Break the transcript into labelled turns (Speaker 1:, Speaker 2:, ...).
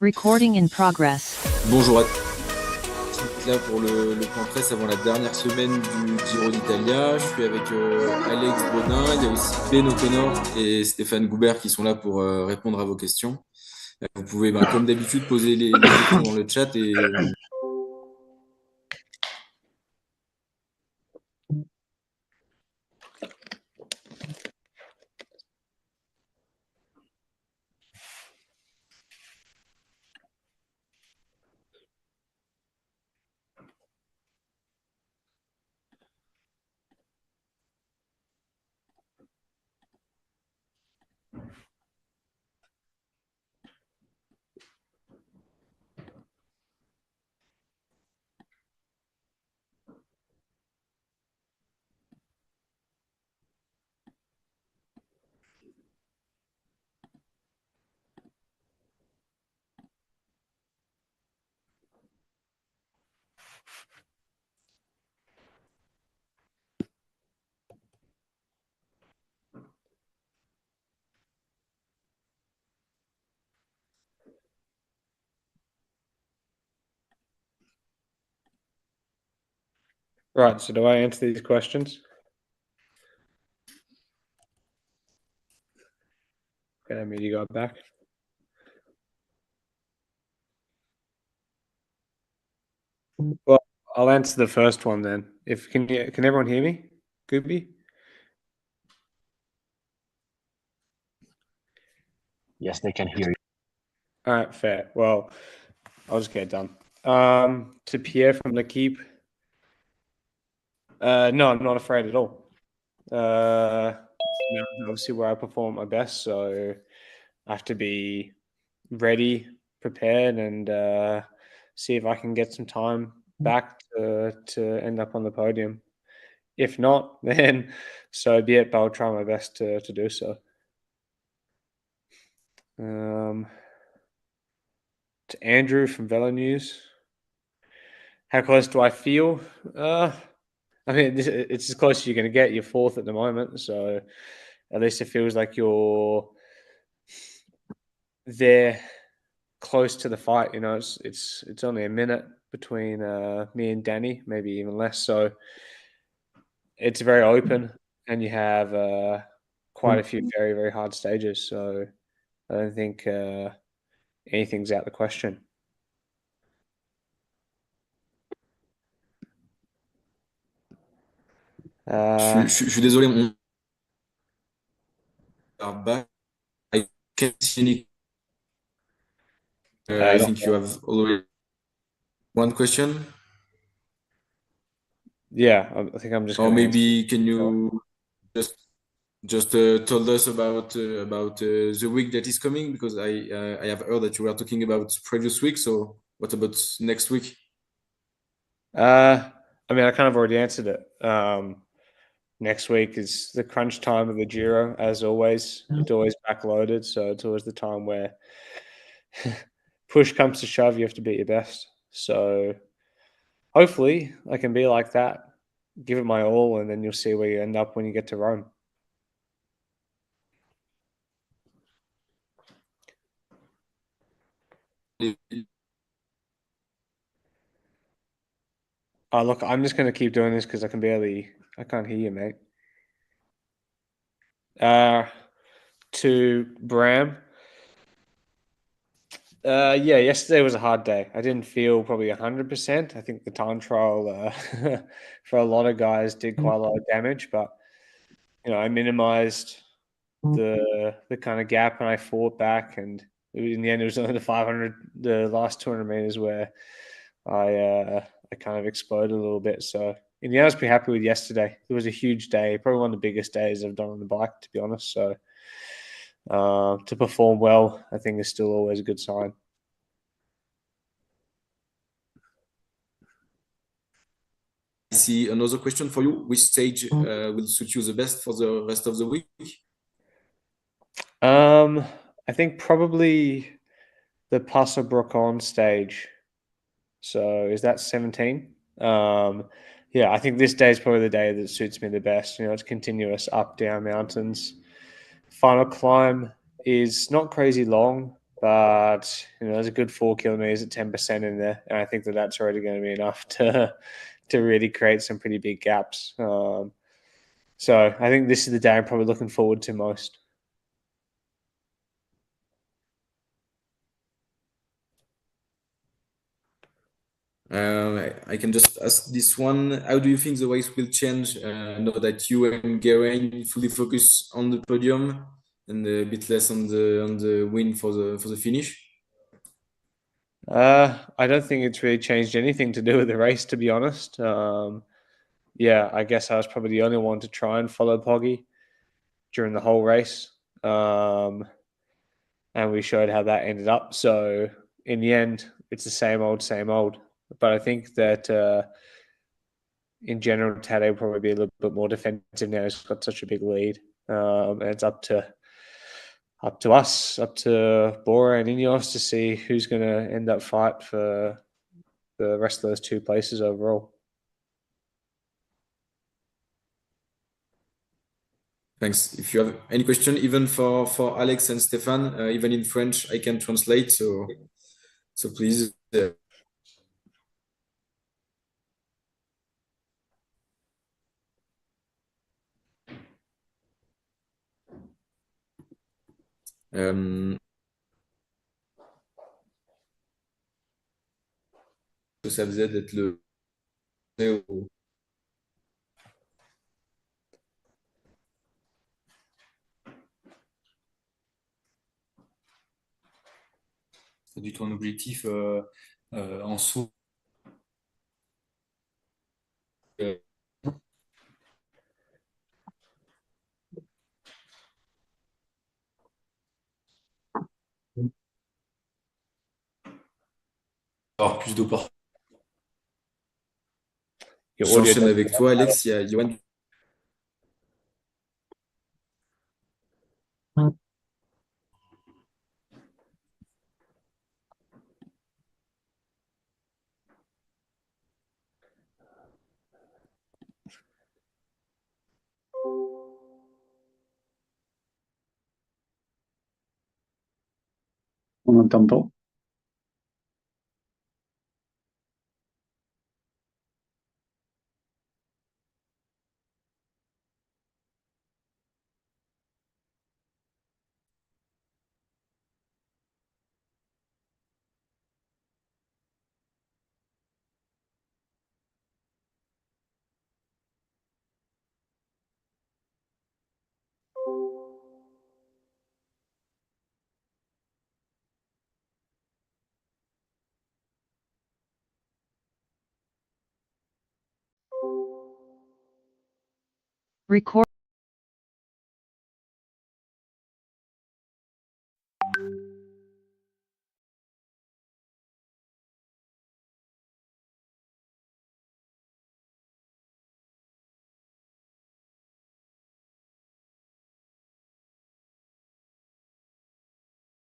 Speaker 1: Recording in progress.
Speaker 2: Bonjour à tous, là pour le point presse avant la dernière semaine du Giro d'Italia. Je suis avec Alex Baudin, il y a aussi Ben O'Connor et Stéphane Goubert qui sont là pour répondre à vos questions. Vous pouvez, comme d'habitude, poser les questions dans le chat et
Speaker 3: Right, so do I answer these questions? Okay, I mean, you go back. Well, I'll answer the first one then. Can everyone hear me? Gooby?
Speaker 4: Yes, they can hear you.
Speaker 3: All right, fair. Well, I'll just get it done. To Pierre from L'Equipe. No, I'm not afraid at all. Obviously where I perform my best, so I have to be ready, prepared, and see if I can get some time back to end up on the podium. If not, then so be it, but I'll try my best to do so. To Andrew from Velo News. How close do I feel? I mean, it's as close as you're going to get. You're fourth at the moment, so at least it feels like you're there, close to the fight. You know, it's only a minute between me and Danny, maybe even less. So it's very open, and you have quite a few very, very hard stages. So I don't think anything's out of the question.
Speaker 2: je suis désolé. I can't see any. I think you have already one question.
Speaker 3: Yeah, I think I'm just.
Speaker 2: Or maybe can you just told us about the week that is coming, because I have heard that you were talking about previous week. So what about next week?
Speaker 3: I mean, I kind of already answered it. Next week is the crunch time of the Giro, as always. It's always backloaded, so it's always the time where push comes to shove, you have to be your best. So hopefully I can be like that, give it my all, and then you'll see where you end up when you get to Rome. Oh, look, I'm just going to keep doing this because I can't hear you, mate. To Bram. Yeah, yesterday was a hard day. I didn't feel probably 100%. I think the time trial for a lot of guys did quite a lot of damage, but I minimized the kind of gap, and I fought back, and in the end it was only the last 200 meters where I kind of exploded a little bit. So in the end, I was pretty happy with yesterday. It was a huge day, probably one of the biggest days I've done on the bike, to be honest. So to perform well, I think is still always a good sign.
Speaker 2: I see another question for you. Which stage will suit you the best for the rest of the week?
Speaker 3: I think probably the Passo Brocon stage. So is that 17? Yeah, I think this day is probably the day that suits me the best. It's continuous up, down mountains. Final climb is not crazy long. But there's a good 4 kilometers at 10% in there, and I think that's already going to be enough to really create some pretty big gaps. So I think this is the day I'm probably looking forward to most.
Speaker 2: I can just ask this one. How do you think the race will change now that you and Geraint fully focus on the podium and a bit less on the win for the finish?
Speaker 3: I don't think it's really changed anything to do with the race, to be honest. Yeah, I guess I was probably the only one to try and follow Poggy during the whole race. And we showed how that ended up. So in the end, it's the same old, same old. But I think that in general, Tadej will probably be a little bit more defensive now. He's got such a big lead. And it's up to us, up to Bora and Ineos to see who's going to end up fight for the rest of those 2 places overall.
Speaker 2: Thanks. If you have any question, even for Alex and Stefan, even in French, I can translate. So please. Ça faisait d'être le pas du tout un objectif en soi. Avoir plus d'opportunités. J'enchaîne avec toi, Alex. Il y a Johan.
Speaker 1: On n'entend pas.
Speaker 5: Record